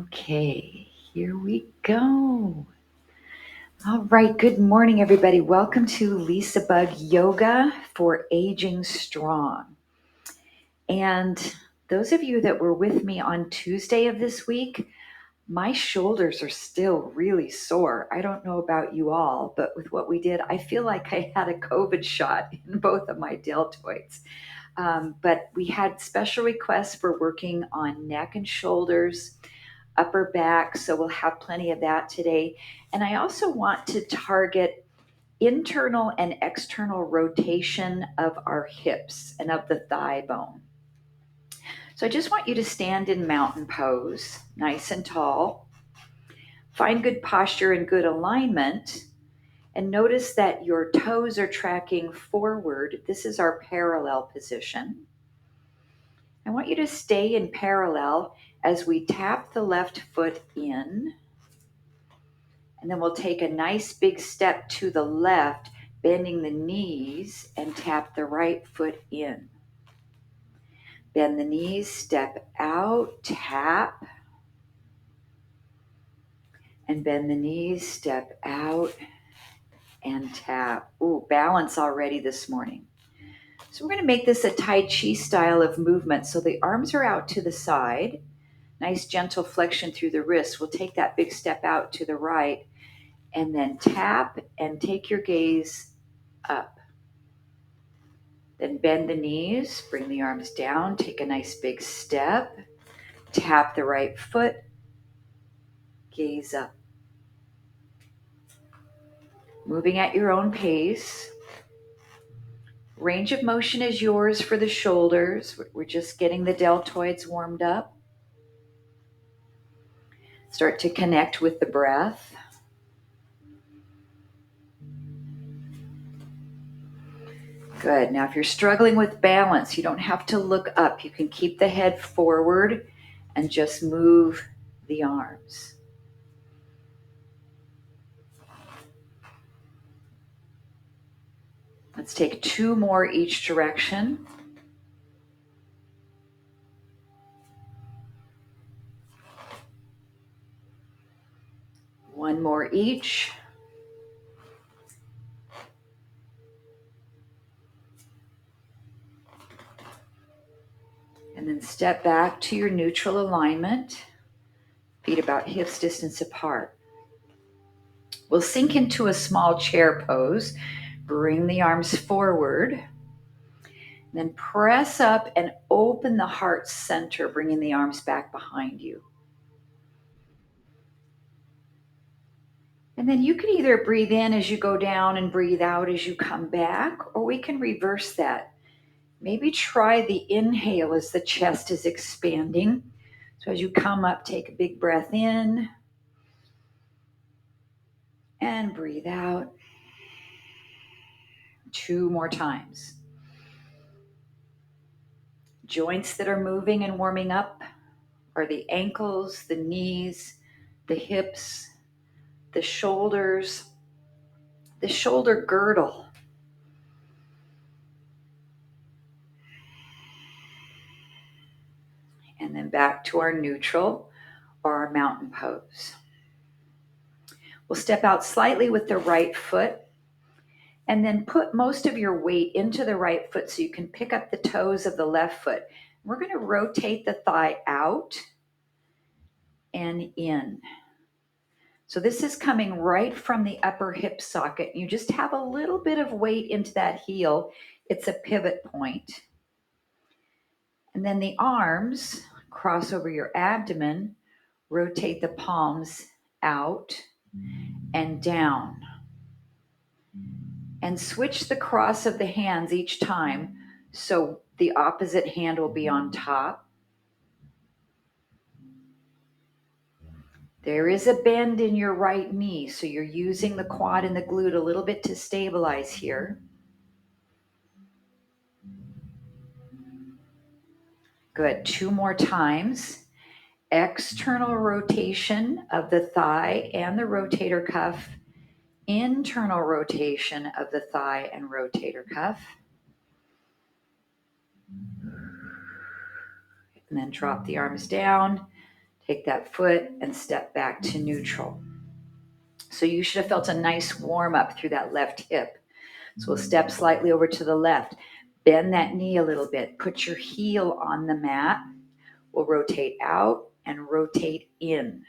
Okay, here we go. All right, good morning, everybody. Welcome to LisaBug Yoga for Aging Strong. And those of you that were with me on Tuesday of this week, my shoulders are still really sore. I don't know about you all, but with what we did, I feel like I had a COVID shot in both of my deltoids. But we had special requests for working on neck and shoulders, upper back, so we'll have plenty of that today. And I also want to target internal and external rotation of our hips and of the thigh bone. So I just want you to stand in mountain pose, nice and tall. Find good posture and good alignment. And notice that your toes are tracking forward. This is our parallel position. I want you to stay in parallel as we tap the left foot in. And then we'll take a nice big step to the left, bending the knees, and tap the right foot in. Bend the knees, step out, tap. And bend the knees, step out, and tap. Ooh, balance already this morning. So we're going to make this a Tai Chi style of movement. So the arms are out to the side. Nice gentle flexion through the wrists. We'll take that big step out to the right and then tap and take your gaze up. Then bend the knees, bring the arms down, take a nice big step, tap the right foot, gaze up. Moving at your own pace. Range of motion is yours for the shoulders. We're just getting the deltoids warmed up. Start to connect with the breath. Good. Now, if you're struggling with balance, you don't have to look up. You can keep the head forward and just move the arms. Let's take 2 more each direction. One more each. And then step back to your neutral alignment, feet about hips distance apart. We'll sink into a small chair pose. Bring the arms forward. Then press up and open the heart center, bringing the arms back behind you. And then you can either breathe in as you go down and breathe out as you come back, or we can reverse that. Maybe try the inhale as the chest is expanding. So as you come up, take a big breath in and breathe out. 2 more times. Joints that are moving and warming up are the ankles, the knees, the hips, the shoulders, the shoulder girdle. And then back to our neutral or our mountain pose. We'll step out slightly with the right foot and then put most of your weight into the right foot so you can pick up the toes of the left foot. We're going to rotate the thigh out and in. So this is coming right from the upper hip socket. You just have a little bit of weight into that heel. It's a pivot point. And then the arms cross over your abdomen, rotate the palms out and down. And switch the cross of the hands each time so the opposite hand will be on top. There is a bend in your right knee, so you're using the quad and the glute a little bit to stabilize here. Good. 2 more times. External rotation of the thigh and the rotator cuff. Internal rotation of the thigh and rotator cuff. And then drop the arms down. Take that foot and step back to neutral. So you should have felt a nice warm up through that left hip. So we'll step slightly over to the left. Bend that knee a little bit. Put your heel on the mat. We'll rotate out and rotate in.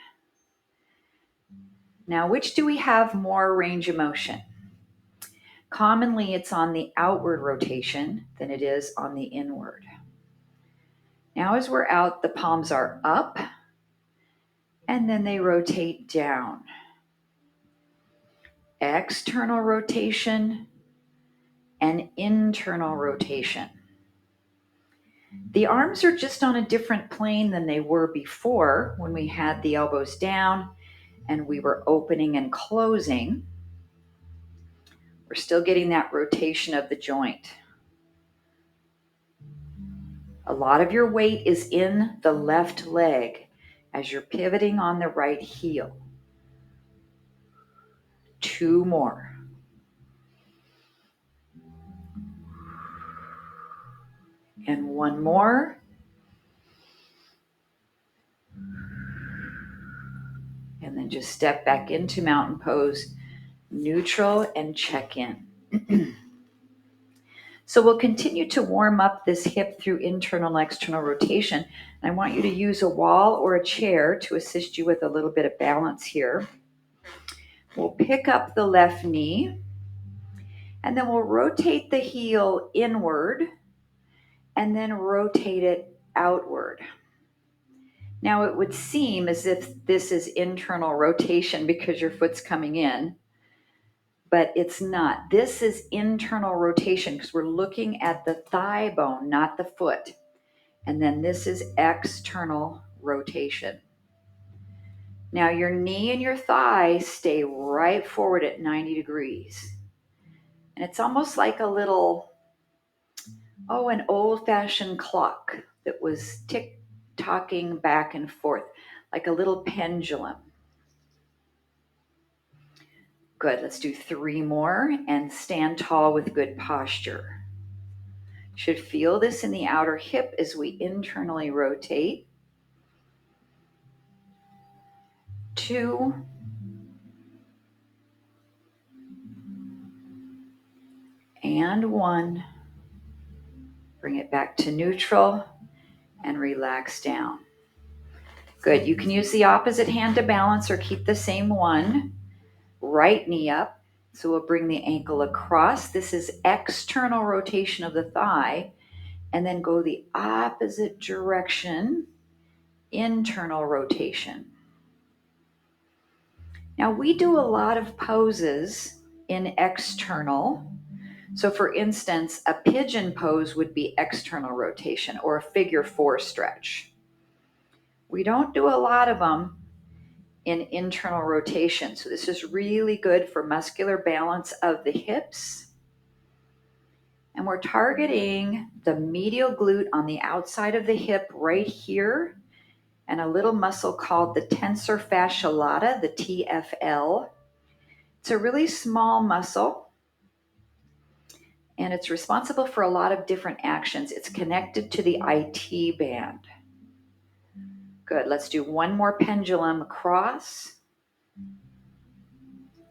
Now, which do we have more range of motion? Commonly, it's on the outward rotation than it is on the inward. Now, as we're out, the palms are up, and then they rotate down. External rotation and internal rotation. The arms are just on a different plane than they were before when we had the elbows down and we were opening and closing. We're still getting that rotation of the joint. A lot of your weight is in the left leg as you're pivoting on the right heel. 2 more. And 1 more. And then just step back into mountain pose, neutral, and check in. So we'll continue to warm up this hip through internal and external rotation. And I want you to use a wall or a chair to assist you with a little bit of balance here. We'll pick up the left knee, and then we'll rotate the heel inward, and then rotate it outward. Now it would seem as if this is internal rotation because your foot's coming in, but it's not. This is internal rotation because we're looking at the thigh bone, not the foot. And then this is external rotation. Now your knee and your thigh stay right forward at 90 degrees. And it's almost like a little, an old-fashioned clock that was tick-tocking back and forth, like a little pendulum. Good, let's do 3 more and stand tall with good posture. Should feel this in the outer hip as we internally rotate. 2. And 1. Bring it back to neutral and relax down. Good, you can use the opposite hand to balance or keep the same one. Right knee up. So we'll bring the ankle across. This is external rotation of the thigh. And then go the opposite direction, internal rotation. Now we do a lot of poses in external. So for instance, a pigeon pose would be external rotation or a figure 4 stretch. We don't do a lot of them in internal rotation. So this is really good for muscular balance of the hips. And we're targeting the medial glute on the outside of the hip right here, and a little muscle called the tensor fascia latae, the TFL. It's a really small muscle, and it's responsible for a lot of different actions. It's connected to the IT band. Good, let's do 1 more pendulum across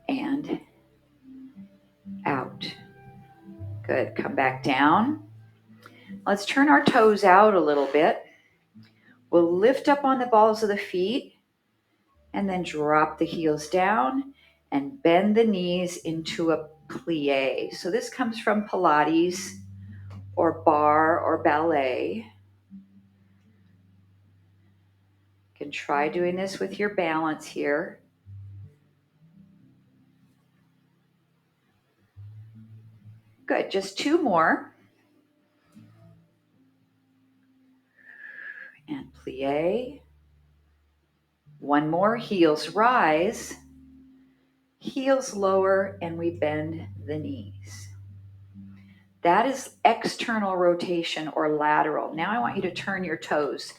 and out. Good, come back down. Let's turn our toes out a little bit. We'll lift up on the balls of the feet and then drop the heels down and bend the knees into a plie. So this comes from Pilates or bar or ballet. You can try doing this with your balance here. Good, just 2 more. And plie. 1 more, heels rise, heels lower, and we bend the knees. That is external rotation or lateral. Now I want you to turn your toes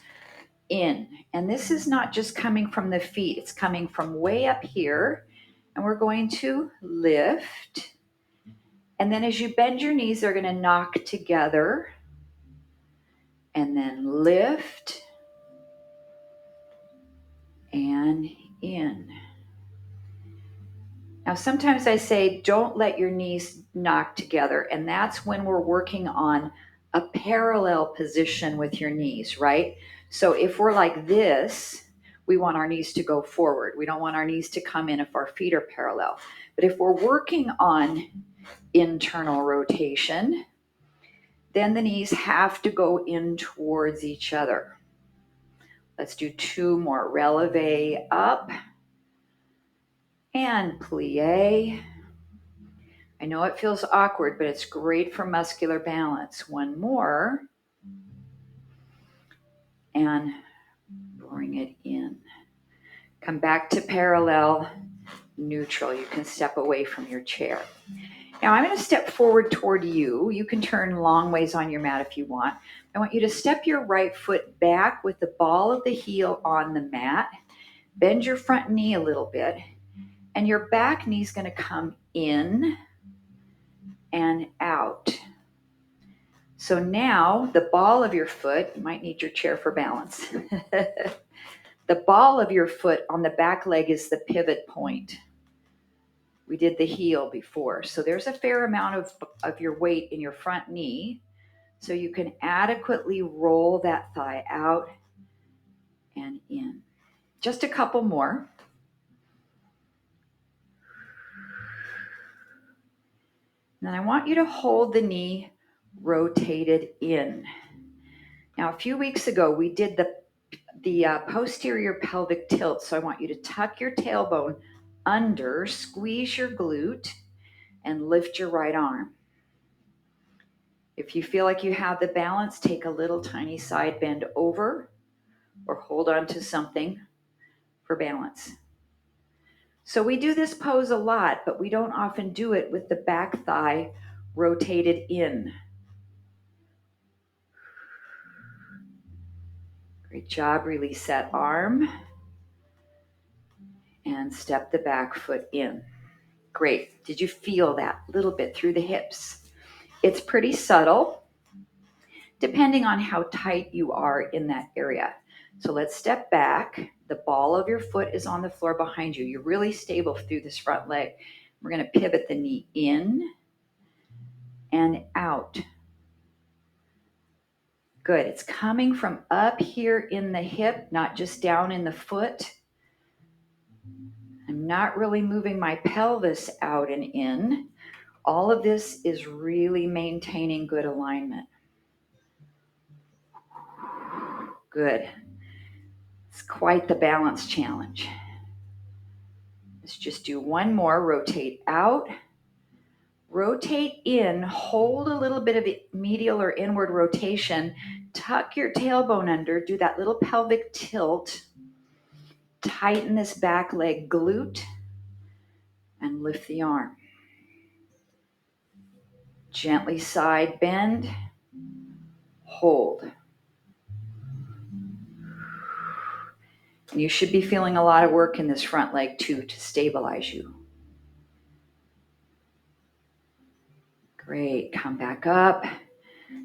in. And this is not just coming from the feet, it's coming from way up here. And we're going to lift. And then as you bend your knees, they're going to knock together. And then lift. and in. Now, sometimes I say, don't let your knees knock together, and that's when we're working on a parallel position with your knees, right? So if we're like this, we want our knees to go forward. We don't want our knees to come in if our feet are parallel. But if we're working on internal rotation, then the knees have to go in towards each other. Let's do 2 more. Releve up and plie. I know it feels awkward, but it's great for muscular balance. 1 more. And bring it in. Come back to parallel, neutral. You can step away from your chair. Now I'm going to step forward toward you. You can turn long ways on your mat if you want. I want you to step your right foot back with the ball of the heel on the mat. Bend your front knee a little bit. And your back knee is going to come in and out. So now the ball of your foot, you might need your chair for balance. The ball of your foot on the back leg is the pivot point. We did the heel before. So there's a fair amount of your weight in your front knee. So you can adequately roll that thigh out and in. Just a couple more. And then I want you to hold the knee rotated in. Now, a few weeks ago, we did the posterior pelvic tilt. So I want you to tuck your tailbone under, squeeze your glute, and lift your right arm. If you feel like you have the balance, take a little tiny side bend over or hold on to something for balance. So we do this pose a lot, but we don't often do it with the back thigh rotated in. Great job. Release that arm and step the back foot in. Great. Did you feel that little bit through the hips? It's pretty subtle, depending on how tight you are in that area. So let's step back. The ball of your foot is on the floor behind you. You're really stable through this front leg. We're going to pivot the knee in and out. Good. It's coming from up here in the hip, not just down in the foot. I'm not really moving my pelvis out and in. All of this is really maintaining good alignment. Good. It's quite the balance challenge. Let's just do 1 more. Rotate out. Rotate in. Hold a little bit of medial or inward rotation. Tuck your tailbone under. Do that little pelvic tilt. Tighten this back leg glute and lift the arm. Gently side bend. Hold. And you should be feeling a lot of work in this front leg too to stabilize you. Great. Come back up.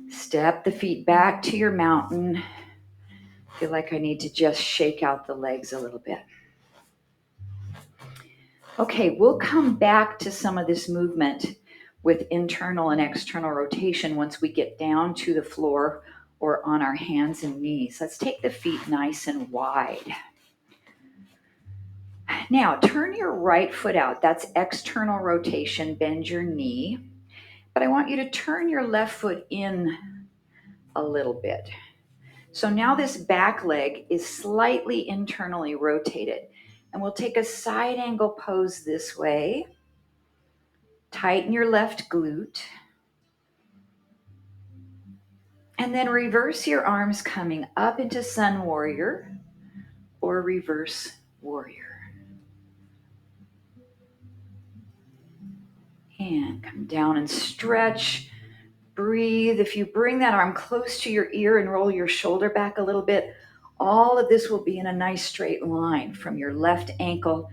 Step the feet back to your mountain. Feel like I need to just shake out the legs a little bit. Okay, we'll come back to some of this movement with internal and external rotation once we get down to the floor or on our hands and knees. Let's take the feet nice and wide. Now, turn your right foot out. That's external rotation. Bend your knee. But I want you to turn your left foot in a little bit. So now this back leg is slightly internally rotated. And we'll take a side angle pose this way. Tighten your left glute. And then reverse your arms coming up into Sun Warrior or Reverse Warrior. And come down and stretch. Breathe. If you bring that arm close to your ear and roll your shoulder back a little bit, all of this will be in a nice straight line from your left ankle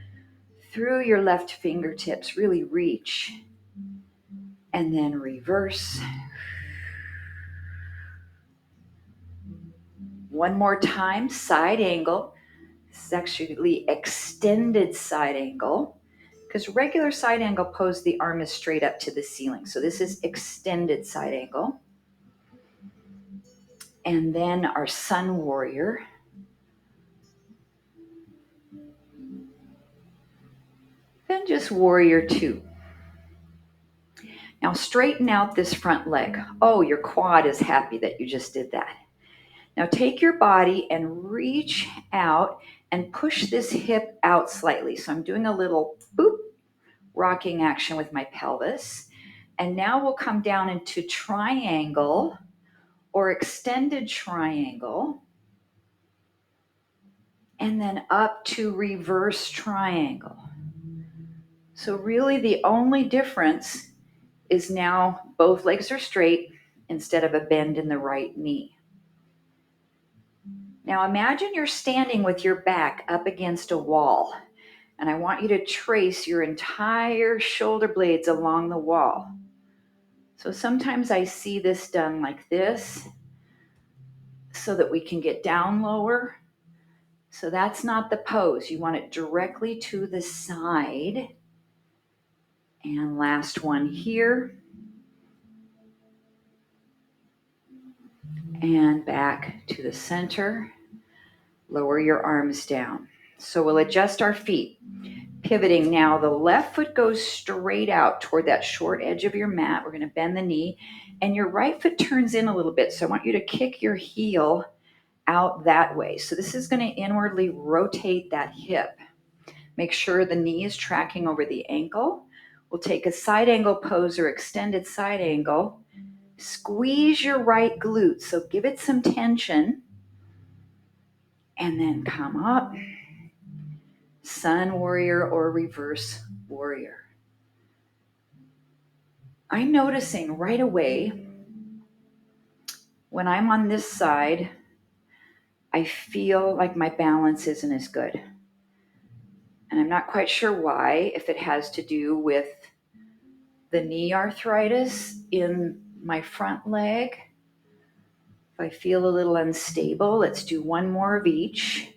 through your left fingertips. Really reach. And then reverse. 1 more time, side angle. This is actually extended side angle, because regular side angle pose, the arm is straight up to the ceiling. So this is extended side angle. And then our sun warrior. Then just warrior 2. Now straighten out this front leg. Oh, your quad is happy that you just did that. Now take your body and reach out and push this hip out slightly. So I'm doing a little boop rocking action with my pelvis. And now we'll come down into triangle or extended triangle. And then up to reverse triangle. So really the only difference is now both legs are straight instead of a bend in the right knee. Now imagine you're standing with your back up against a wall, and I want you to trace your entire shoulder blades along the wall. So sometimes I see this done like this so that we can get down lower. So that's not the pose. You want it directly to the side. And last one here. And back to the center. Lower your arms down. So we'll adjust our feet. Pivoting now, the left foot goes straight out toward that short edge of your mat. We're going to bend the knee. And your right foot turns in a little bit. So I want you to kick your heel out that way. So this is going to inwardly rotate that hip. Make sure the knee is tracking over the ankle. We'll take a side angle pose or extended side angle. Squeeze your right glute. So give it some tension. And then come up. Sun warrior or reverse warrior. I'm noticing right away when I'm on this side, I feel like my balance isn't as good. And I'm not quite sure why, if it has to do with the knee arthritis in my front leg. If I feel a little unstable, let's do one more of each.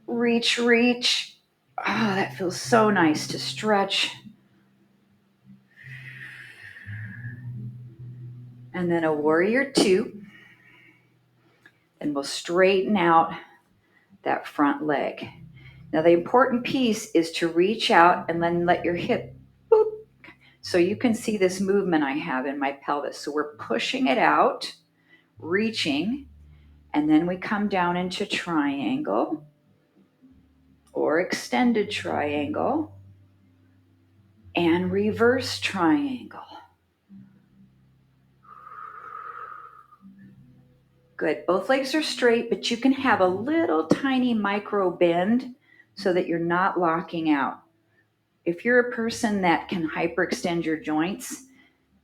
Reach, reach. Oh, that feels so nice to stretch. And then a warrior 2. And we'll straighten out that front leg. Now the important piece is to reach out and then let your hip boop. So you can see this movement I have in my pelvis. So we're pushing it out, reaching, and then we come down into triangle or extended triangle and reverse triangle. Good. Both legs are straight, but you can have a little tiny micro bend so that you're not locking out. If you're a person that can hyperextend your joints,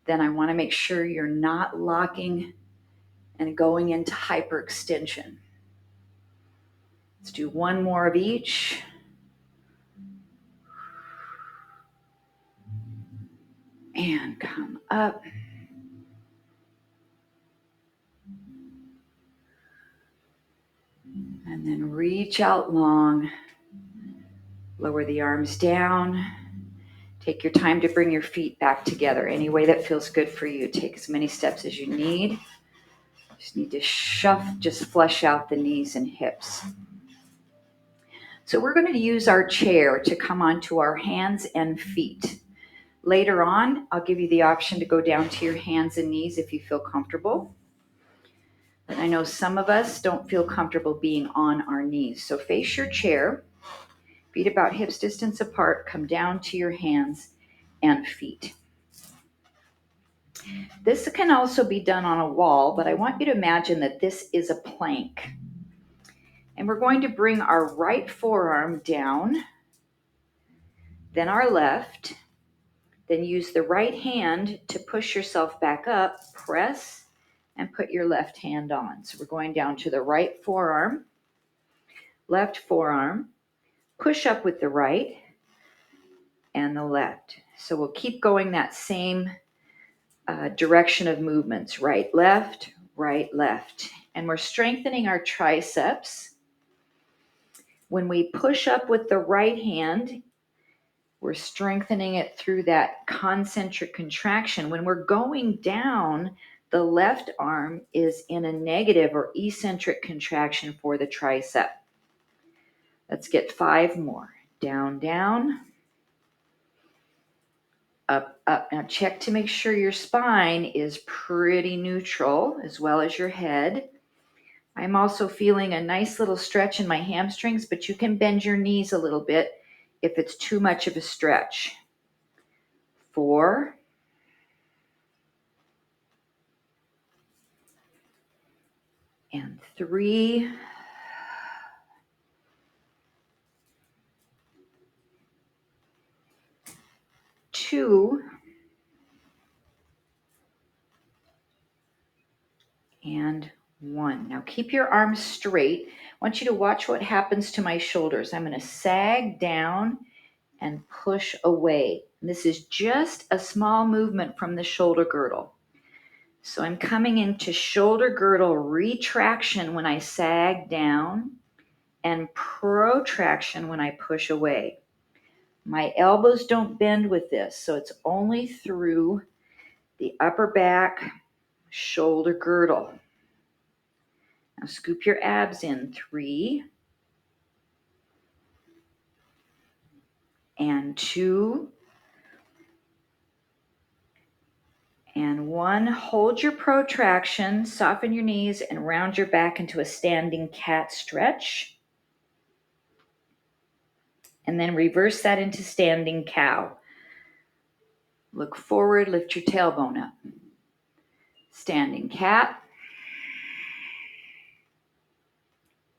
then I want to make sure you're not locking and going into hyperextension. Let's do one more of each. And come up. And then reach out long. Lower the arms down. Take your time to bring your feet back together any way that feels good for you. Take as many steps as you need. Just need to just flush out the knees and hips. So we're going to use our chair to come onto our hands and feet. Later on, I'll give you the option to go down to your hands and knees if you feel comfortable. But I know some of us don't feel comfortable being on our knees. So face your chair, feet about hips distance apart, come down to your hands and feet. This can also be done on a wall, but I want you to imagine that this is a plank. And we're going to bring our right forearm down, then our left, then use the right hand to push yourself back up, press, and put your left hand on. So we're going down to the right forearm, left forearm, push up with the right and the left. So we'll keep going that same direction of movements, right, left, and we're strengthening our triceps When we push up with the right hand, we're strengthening it through that concentric contraction. When we're going down, the left arm is in a negative or eccentric contraction for the tricep. Let's get 5 more. Down, down. Up, up. Now check to make sure your spine is pretty neutral as well as your head. I'm also feeling a nice little stretch in my hamstrings, but you can bend your knees a little bit if it's too much of a stretch. 4. And 3. 2. And 1. Now keep your arms straight. I want you to watch what happens to my shoulders. I'm going to sag down and push away. And this is just a small movement from the shoulder girdle. So I'm coming into shoulder girdle retraction when I sag down and protraction when I push away. My elbows don't bend with this, so it's only through the upper back, shoulder girdle. Now scoop your abs in. 3 and 2 and 1. Hold your protraction, soften your knees, and round your back into a standing cat stretch. And then reverse that into standing cow. Look forward, lift your tailbone up. Standing cat.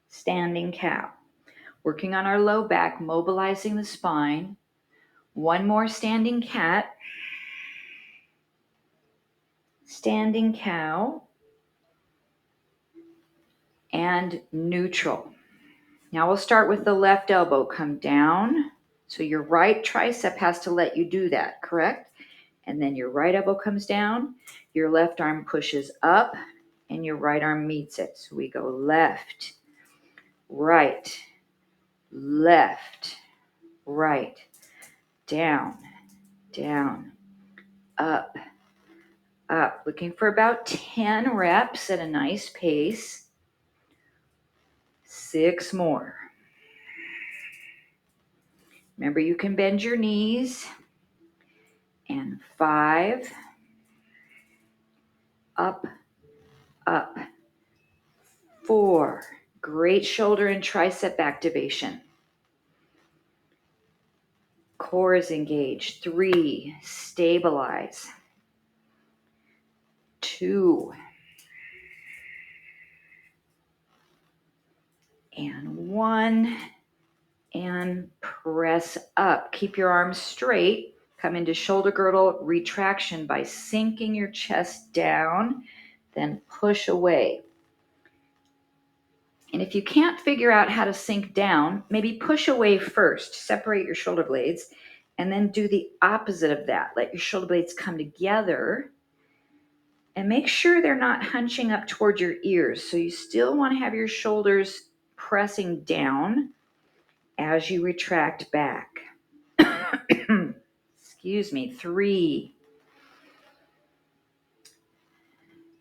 Standing cow. Working on our low back, mobilizing the spine. 1 more standing cat. Standing cow. And neutral. Now we'll start with the left elbow. Come down. So your right tricep has to let you do that, correct? And then your right elbow comes down. Your left arm pushes up and your right arm meets it. So we go left, right, left, right, down, down, up, up. Looking for about 10 reps at a nice pace. 6 more. Remember, you can bend your knees. And 5. Up, up. 4. Great shoulder and tricep activation. Core is engaged. 3. Stabilize. 2. And 1. And press up. Keep your arms straight. Come into shoulder girdle retraction by sinking your chest down, then push away. And if you can't figure out how to sink down, maybe push away first, separate your shoulder blades, and then do the opposite of that. Let your shoulder blades come together and make sure they're not hunching up toward your ears. So you still want to have your shoulders pressing down as you retract back. Excuse me. 3,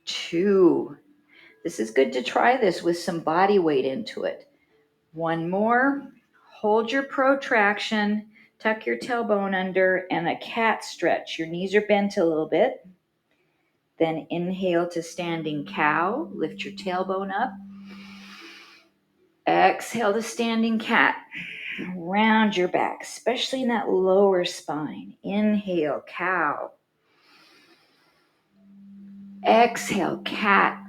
2. This is good to try this with some body weight into it. 1 more. Hold your protraction. Tuck your tailbone under and a cat stretch. Your knees are bent a little bit. Then inhale to standing cow. Lift your tailbone up. Exhale to standing cat. Round your back, especially in that lower spine. Inhale, cow. Exhale, cat.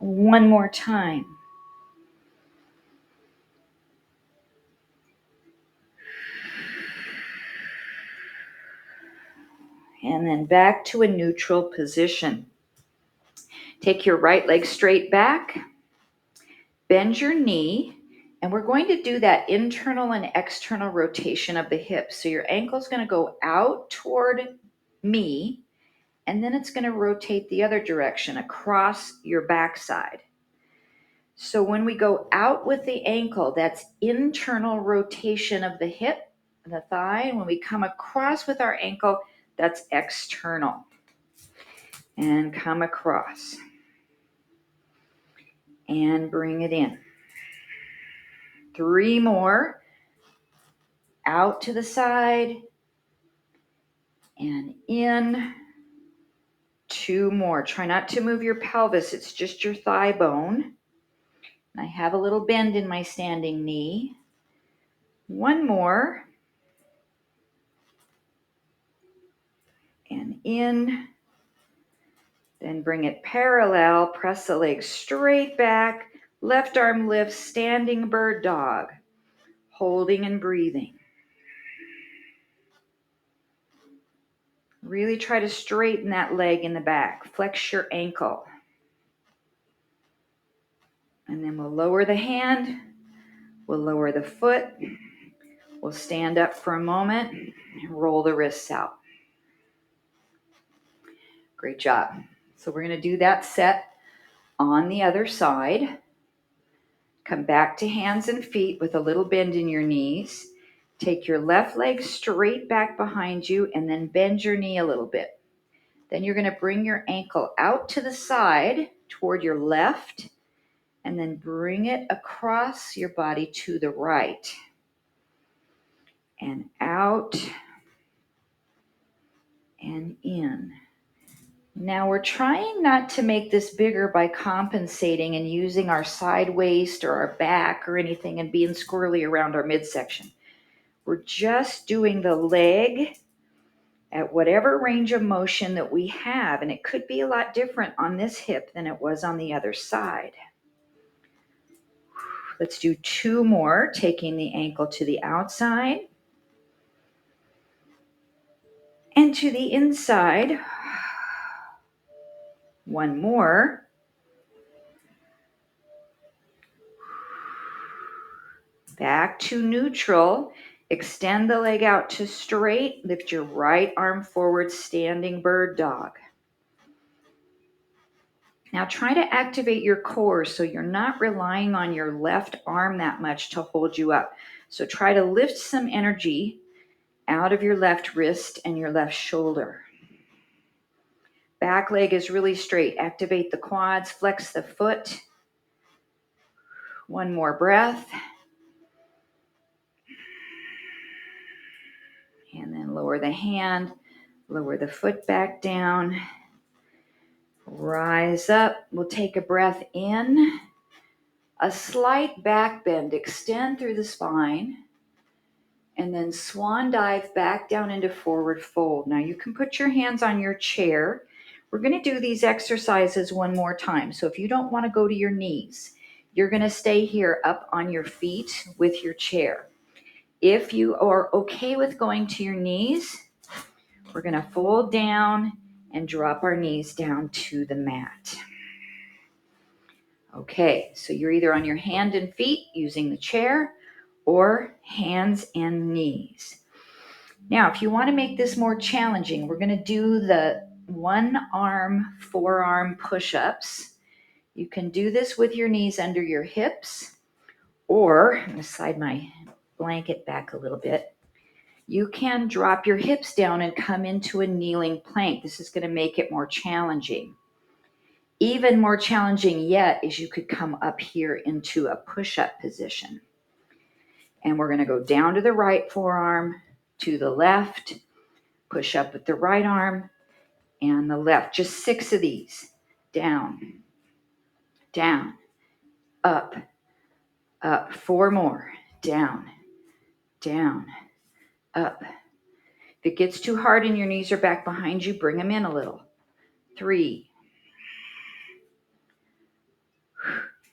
1 more time. And then back to a neutral position. Take your right leg straight back. Bend your knee. And we're going to do that internal and external rotation of the hips. So your ankle's going to go out toward me, and then it's going to rotate the other direction across your backside. So when we go out with the ankle, that's internal rotation of the hip, the thigh. And when we come across with our ankle, that's external. And come across. And bring it in. 3 more. Out to the side. And in. 2 more. Try not to move your pelvis. It's just your thigh bone. I have a little bend in my standing knee. 1 more. And in. Then bring it parallel. Press the legs straight back. Left arm lifts, standing bird dog. Holding and breathing. Really try to straighten that leg in the back. Flex your ankle. And then we'll lower the hand. We'll lower the foot. We'll stand up for a moment and roll the wrists out. Great job. So we're going to do that set on the other side. Come back to hands and feet with a little bend in your knees. Take your left leg straight back behind you and then bend your knee a little bit. Then you're going to bring your ankle out to the side toward your left and then bring it across your body to the right. And out and in. Now we're trying not to make this bigger by compensating and using our side waist or our back or anything and being squirrely around our midsection. We're just doing the leg at whatever range of motion that we have, and it could be a lot different on this hip than it was on the other side. Let's do 2 more, taking the ankle to the outside and to the inside. 1 more. Back to neutral. Extend the leg out to straight. Lift your right arm forward, standing bird dog. Now try to activate your core so you're not relying on your left arm that much to hold you up. So try to lift some energy out of your left wrist and your left shoulder. Back leg is really straight. Activate the quads, flex the foot. 1 more breath. And then lower the hand, lower the foot back down. Rise up. We'll take a breath in. A slight back bend. Extend through the spine. And then swan dive back down into forward fold. Now you can put your hands on your chair. We're going to do these exercises 1 more time. So if you don't want to go to your knees, you're going to stay here up on your feet with your chair. If you are okay with going to your knees, we're going to fold down and drop our knees down to the mat. Okay, so you're either on your hand and feet using the chair or hands and knees. Now, if you want to make this more challenging, we're going to do the 1-arm, 4-arm push-ups. You can do this with your knees under your hips, or I'm going to slide my blanket back a little bit. You can drop your hips down and come into a kneeling plank. This is going to make it more challenging. Even more challenging yet is you could come up here into a push-up position. And we're going to go down to the right forearm, to the left, push up with the right arm and the left. Just 6 of these. Down, down, up, up. 4 more. Down, down, up. If it gets too hard and your knees are back behind you, bring them in a little. 3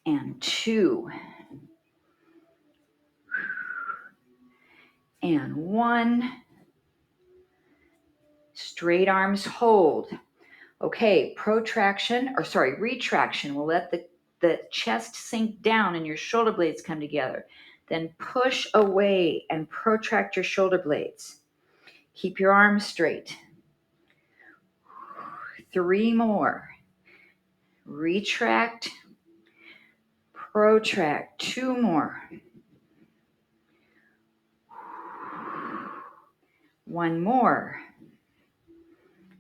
and 2 and 1. Straight arms hold. Okay, retraction. We'll let the chest sink down and your shoulder blades come together. Then push away and protract your shoulder blades. Keep your arms straight. 3 more. Retract, Protract. 2 more. 1 more.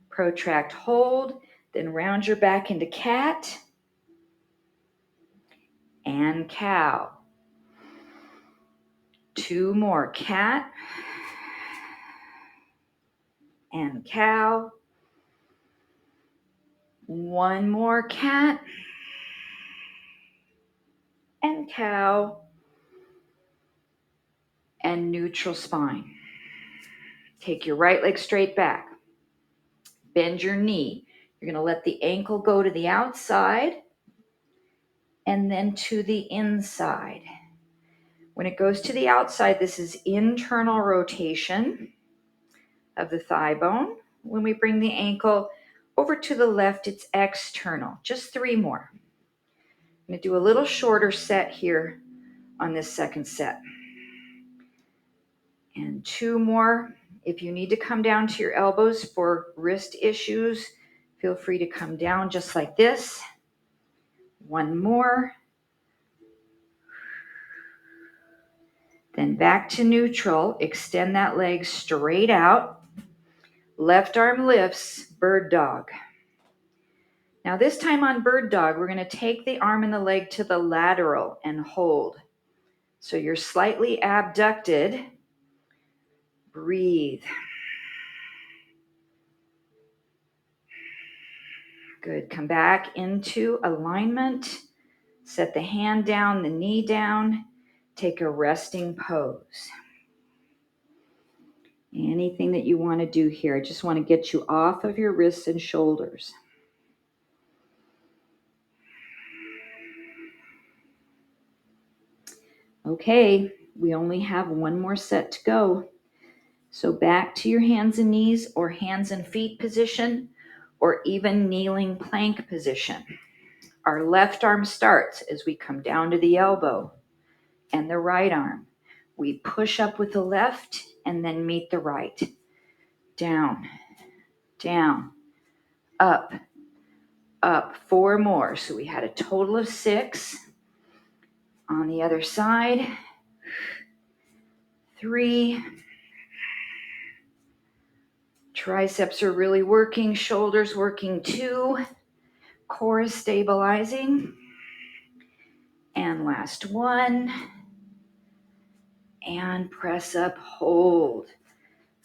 Protract, hold, then round your back into cat and cow. 2 more. Cat and cow. 1 more. Cat and cow and neutral spine. Take your right leg straight back. Bend your knee. You're going to let the ankle go to the outside and then to the inside. When it goes to the outside, this is internal rotation of the thigh bone. When we bring the ankle over to the left, it's external. Just 3 more. I'm going to do a little shorter set here on this second set. And 2 more. If you need to come down to your elbows for wrist issues, feel free to come down just like this. 1 more. Then back to neutral. Extend that leg straight out. Left arm lifts, bird dog. Now this time on bird dog, we're going to take the arm and the leg to the lateral and hold. So you're slightly abducted. Breathe. Good. Come back into alignment. Set the hand down, the knee down. Take a resting pose. Anything that you want to do here, I just want to get you off of your wrists and shoulders. Okay, we only have 1 more set to go. So back to your hands and knees or hands and feet position or even kneeling plank position. Our left arm starts as we come down to the elbow and the right arm. We push up with the left and then meet the right. Down, down, up, up. 4 more. So we had a total of 6. On the other side, 3. Triceps are really working, shoulders working 2. Core is stabilizing. And last 1. And press up, hold.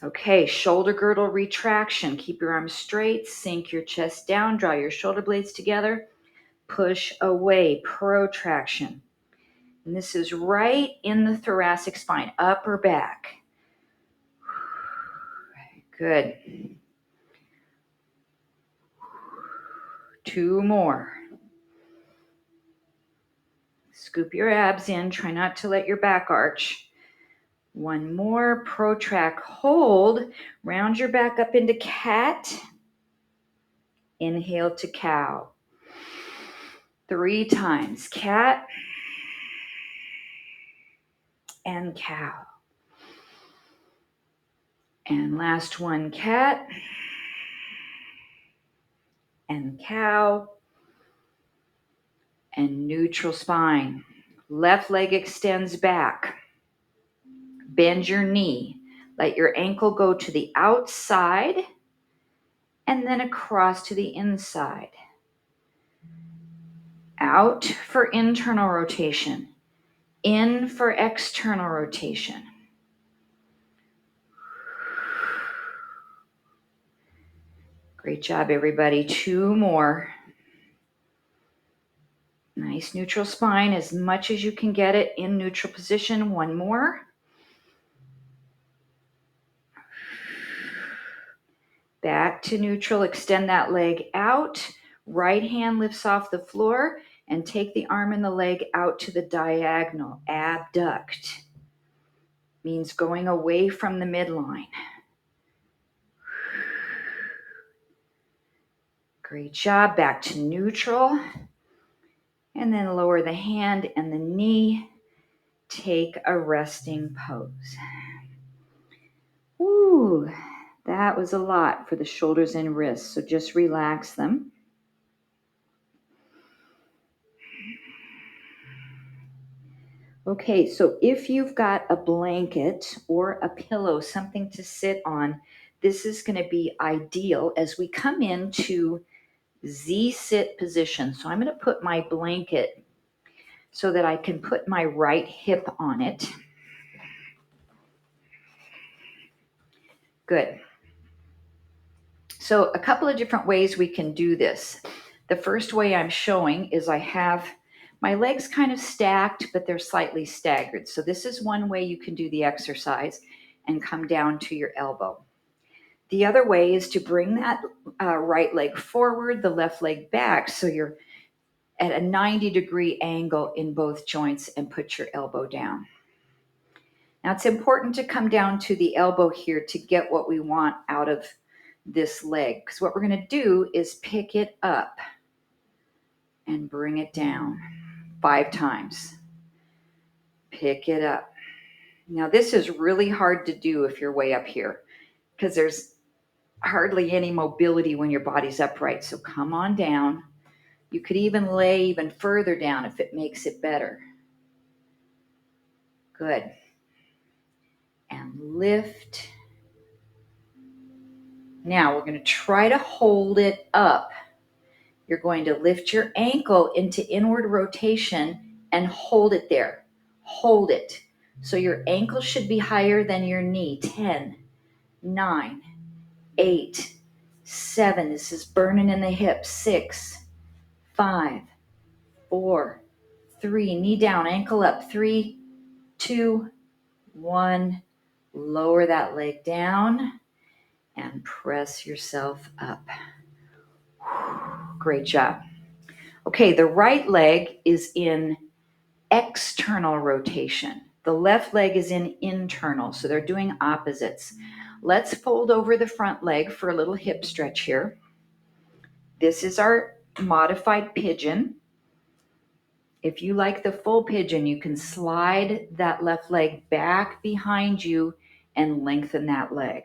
Okay, shoulder girdle retraction. Keep your arms straight, sink your chest down, draw your shoulder blades together, push away, protraction. And this is right in the thoracic spine, up or back. Good. 2 more. Scoop your abs in, try not to let your back arch. 1 more, protract, hold, round your back up into cat. Inhale to cow. 3 times, cat and cow. And last 1, cat and cow and neutral spine. Left leg extends back. Bend your knee. Let your ankle go to the outside and then across to the inside. Out for internal rotation. In for external rotation. Great job, everybody. 2 more. Nice neutral spine, as much as you can get it in neutral position. 1 more. Back to neutral. Extend that leg out. Right hand lifts off the floor and take the arm and the leg out to the diagonal. Abduct means going away from the midline. Great job. Back to neutral. And then lower the hand and the knee. Take a resting pose. Ooh, that was a lot for the shoulders and wrists. So just relax them. Okay, so if you've got a blanket or a pillow, something to sit on, this is going to be ideal as we come into Z-sit position. So I'm going to put my blanket so that I can put my right hip on it. Good. So a couple of different ways we can do this. The first way I'm showing is I have my legs kind of stacked, but they're slightly staggered. So this is one way you can do the exercise and come down to your elbow. The other way is to bring that right leg forward, the left leg back, so you're at a 90-degree angle in both joints, and put your elbow down. Now it's important to come down to the elbow here to get what we want out of this leg, because what we're going to do is pick it up and bring it down 5 times. Pick it up. Now this is really hard to do if you're way up here, because there's hardly any mobility when your body's upright. So come on down. You could even lay even further down if it makes it better. Good. And lift. Now we're going to try to hold it up. You're going to lift your ankle into inward rotation and hold it there. Hold it. So your ankle should be higher than your knee. 10, 9, 8, 7. This is burning in the hips. 6, 5, 4, 3. Knee down, ankle up. 3, 2, 1. Lower that leg down and press yourself up. Great job. Okay, the right leg is in external rotation. The left leg is in internal, so they're doing opposites. Let's fold over the front leg for a little hip stretch here. This is our modified pigeon. If you like the full pigeon, you can slide that left leg back behind you and lengthen that leg.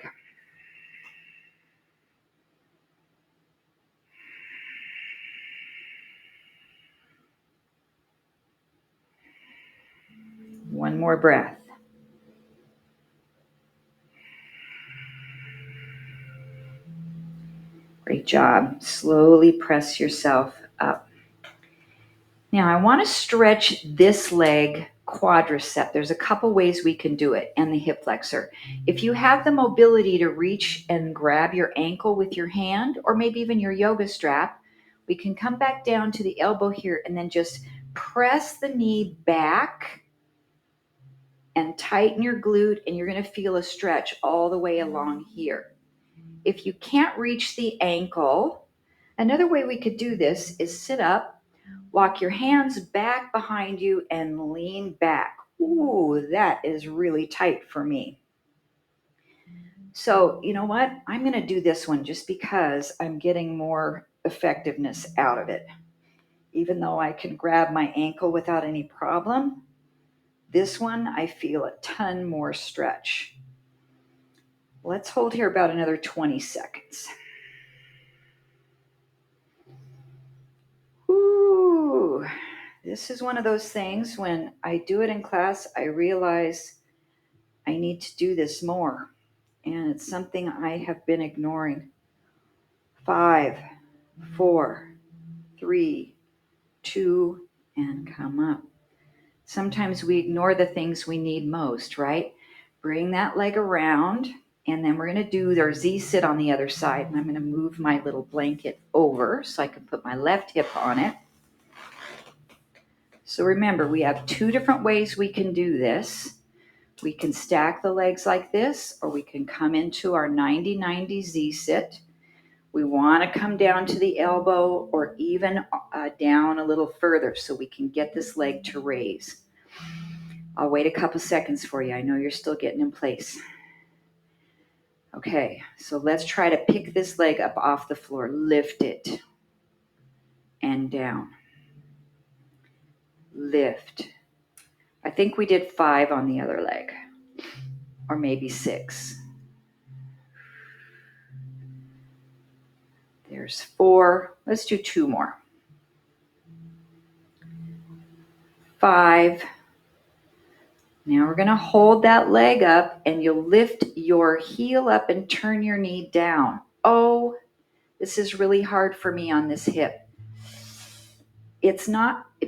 One more breath. Great job. Slowly press yourself up. Now I want to stretch this leg quadricep. There's a couple ways we can do it, and the hip flexor. If you have the mobility to reach and grab your ankle with your hand, or maybe even your yoga strap, we can come back down to the elbow here and then just press the knee back and tighten your glute, and you're going to feel a stretch all the way along here. If you can't reach the ankle, another way we could do this is sit up, walk your hands back behind you, and lean back. Ooh, that is really tight for me. So you know what? I'm going to do this one just because I'm getting more effectiveness out of it. Even though I can grab my ankle without any problem, this one I feel a ton more stretch. Let's hold here about another 20 seconds. Ooh, this is one of those things when I do it in class, I realize I need to do this more. And it's something I have been ignoring. 5, 4, 3, 2, and come up. Sometimes we ignore the things we need most, right? Bring that leg around, and then we're going to do our Z-sit on the other side. And I'm going to move my little blanket over so I can put my left hip on it. So remember, we have 2 different ways we can do this. We can stack the legs like this, or we can come into our 90-90 Z-sit. We want to come down to the elbow or even down a little further so we can get this leg to raise. I'll wait a couple seconds for you. I know you're still getting in place. Okay, so let's try to pick this leg up off the floor. Lift it and down. Lift. I think we did 5 on the other leg, or maybe 6. There's 4. Let's do 2 more. 5. Now we're going to hold that leg up, and you'll lift your heel up and turn your knee down. Oh, this is really hard for me on this hip. It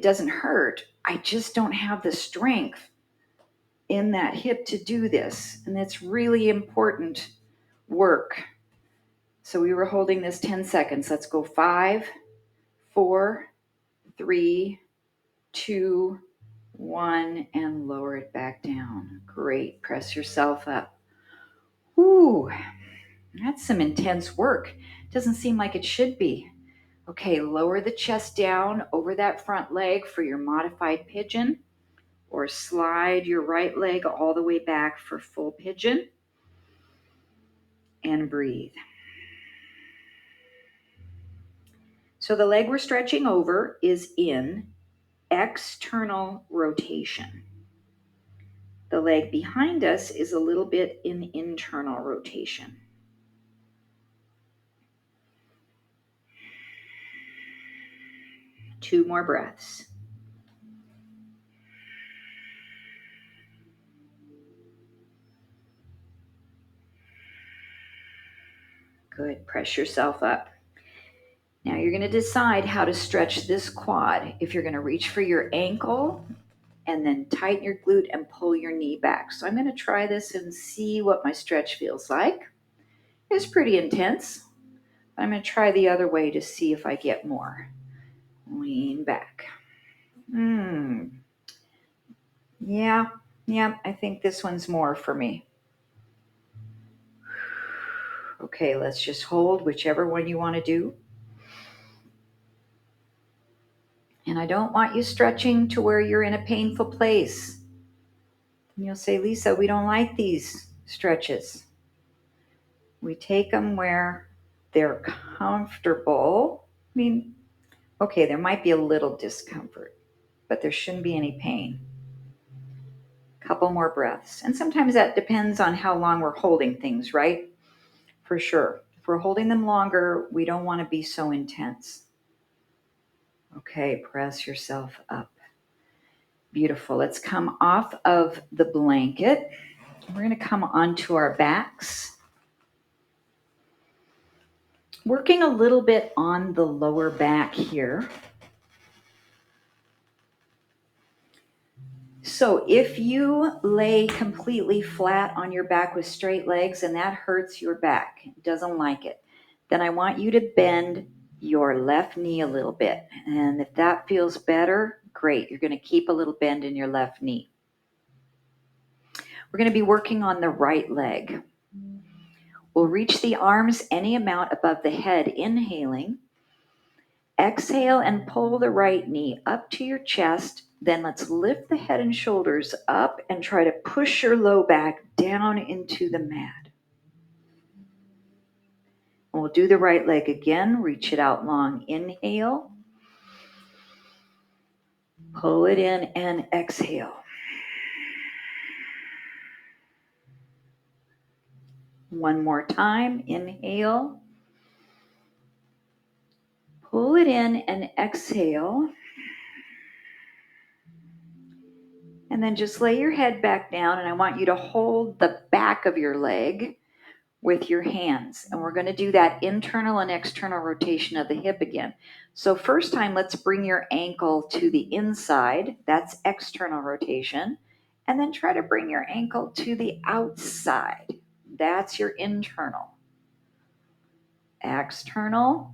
doesn't hurt. I just don't have the strength in that hip to do this. And it's really important work. So we were holding this 10 seconds. Let's go 5, 4, 3, 2, 1, and lower it back down. Great. Press yourself up. Ooh, that's some intense work. Doesn't seem like it should be. Okay, lower the chest down over that front leg for your modified pigeon, or slide your right leg all the way back for full pigeon, and breathe. So the leg we're stretching over is in external rotation. The leg behind us is a little bit in internal rotation. Two more breaths. Good. Press yourself up. Now you're going to decide how to stretch this quad. If you're going to reach for your ankle and then tighten your glute and pull your knee back. So I'm going to try this and see what my stretch feels like. It's pretty intense. I'm going to try the other way to see if I get more. Lean back. Yeah, I think this one's more for me. Okay, let's just hold whichever one you want to do. And I don't want you stretching to where you're in a painful place. And you'll say, Lisa, we don't like these stretches. We take them where they're comfortable. I mean, okay, there might be a little discomfort, but there shouldn't be any pain. Couple more breaths. And sometimes that depends on how long we're holding things, right? For sure. If we're holding them longer, we don't want to be so intense. Okay, press yourself up. Beautiful. Let's come off of the blanket. We're going to come onto our backs. Working a little bit on the lower back here. So if you lay completely flat on your back with straight legs and that hurts your back, doesn't like it, then I want you to bend your left knee a little bit. And if that feels better, great. You're going to keep a little bend in your left knee. We're going to be working on the right leg. We'll reach the arms any amount above the head, inhaling. Exhale and pull the right knee up to your chest. Then let's lift the head and shoulders up and try to push your low back down into the mat. And we'll do the right leg again. Reach it out long. Inhale. Pull it in and exhale. One more time. Inhale. Pull it in and exhale. And then just lay your head back down, and I want you to hold the back of your leg with your hands. And we're going to do that internal and external rotation of the hip again. So first time, let's bring your ankle to the inside. That's external rotation. And then try to bring your ankle to the outside. That's your internal. External.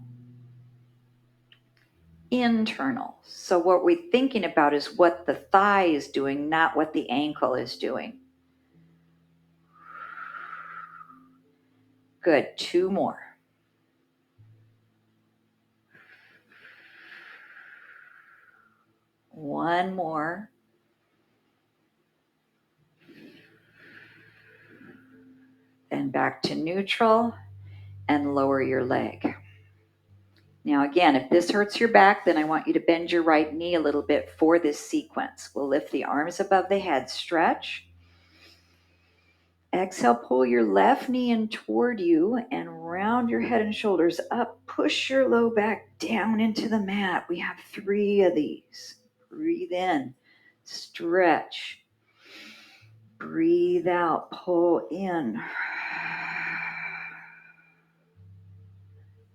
Internal. So what we're thinking about is what the thigh is doing, not what the ankle is doing. Good. Two more. One more. Then back to neutral and lower your leg. Now again, if this hurts your back, then I want you to bend your right knee a little bit for this sequence. We'll lift the arms above the head, stretch. Exhale, pull your left knee in toward you and round your head and shoulders up. Push your low back down into the mat. We have 3 of these. Breathe in, stretch. Breathe out, pull in.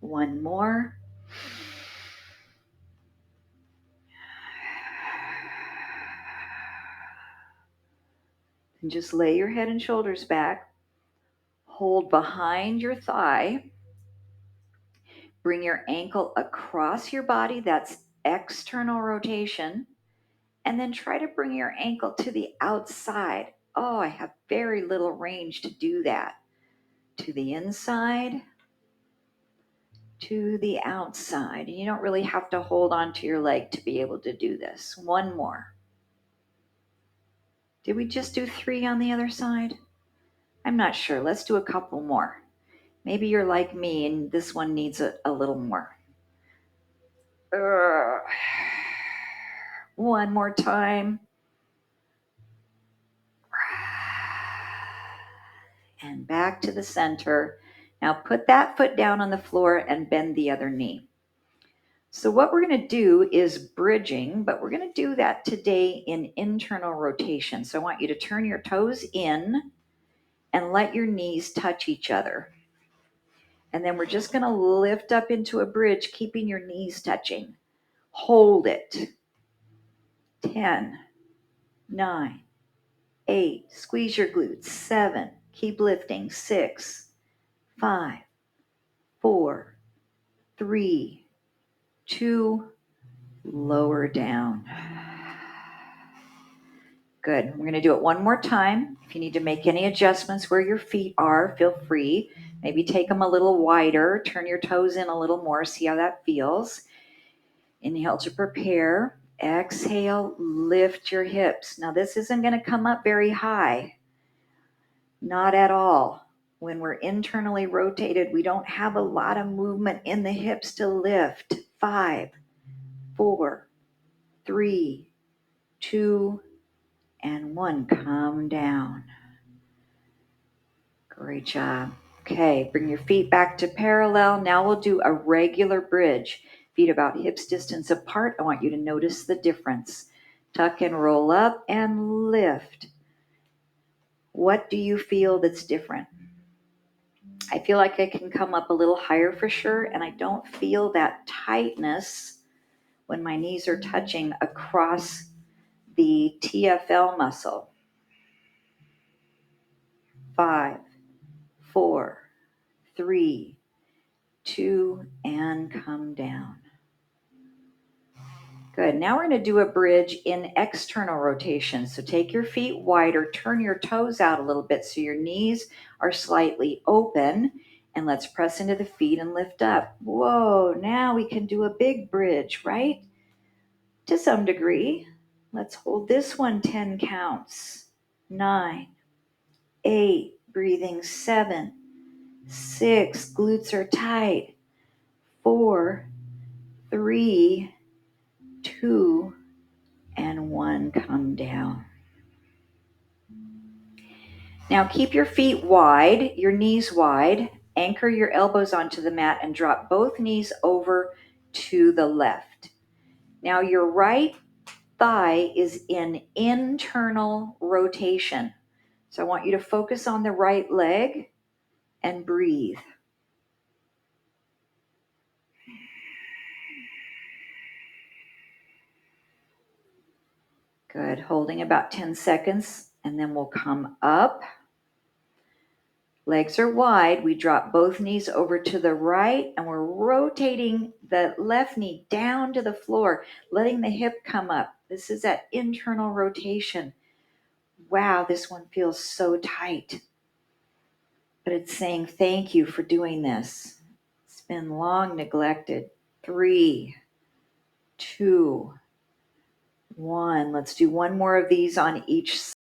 One more. And just lay your head and shoulders back. Hold behind your thigh. Bring your ankle across your body. That's external rotation. And then try to bring your ankle to the outside. Oh, I have very little range to do that. To the inside, to the outside. You don't really have to hold on to your leg to be able to do this. One more. Did we just do 3 on the other side? I'm not sure. Let's do a couple more. Maybe you're like me and this one needs a little more. One more time. And back to the center. Now put that foot down on the floor and bend the other knee. So what we're going to do is bridging, but we're going to do that today in internal rotation. So I want you to turn your toes in and let your knees touch each other. And then we're just going to lift up into a bridge, keeping your knees touching. Hold it. 10, 9, 8, squeeze your glutes. 7, keep lifting. 6, 5, 4, 3, 2, lower down. Good. We're going to do it one more time. If you need to make any adjustments where your feet are, feel free. Maybe take them a little wider. Turn your toes in a little more. See how that feels. Inhale to prepare. Exhale, lift your hips. Now this isn't going to come up very high. Not at all. When we're internally rotated, we don't have a lot of movement in the hips to lift. 5, 4, 3, 2, and 1. Come down. Great job. Okay, bring your feet back to parallel. Now we'll do a regular bridge. Feet about hips distance apart. I want you to notice the difference. Tuck and roll up and lift. What do you feel that's different? I feel like I can come up a little higher for sure, and I don't feel that tightness when my knees are touching across the TFL muscle. 5, 4, 3, 2, and come down. Good. Now we're going to do a bridge in external rotation. So take your feet wider, turn your toes out a little bit so your knees are slightly open, and let's press into the feet and lift up. Whoa, now we can do a big bridge, right? To some degree. Let's hold this one 10 counts. 9, 8, breathing. 7, 6, glutes are tight. 4, 3, 2, and 1, come down. Now keep your feet wide, your knees wide, anchor your elbows onto the mat and drop both knees over to the left. Now your right thigh is in internal rotation. So I want you to focus on the right leg and breathe. Good, holding about 10 seconds, and then we'll come up. Legs are wide. We drop both knees over to the right, and we're rotating the left knee down to the floor, letting the hip come up. This is that internal rotation. Wow, this one feels so tight. But it's saying thank you for doing this. It's been long neglected. 3, 2, 1. Let's do one more of these on each side.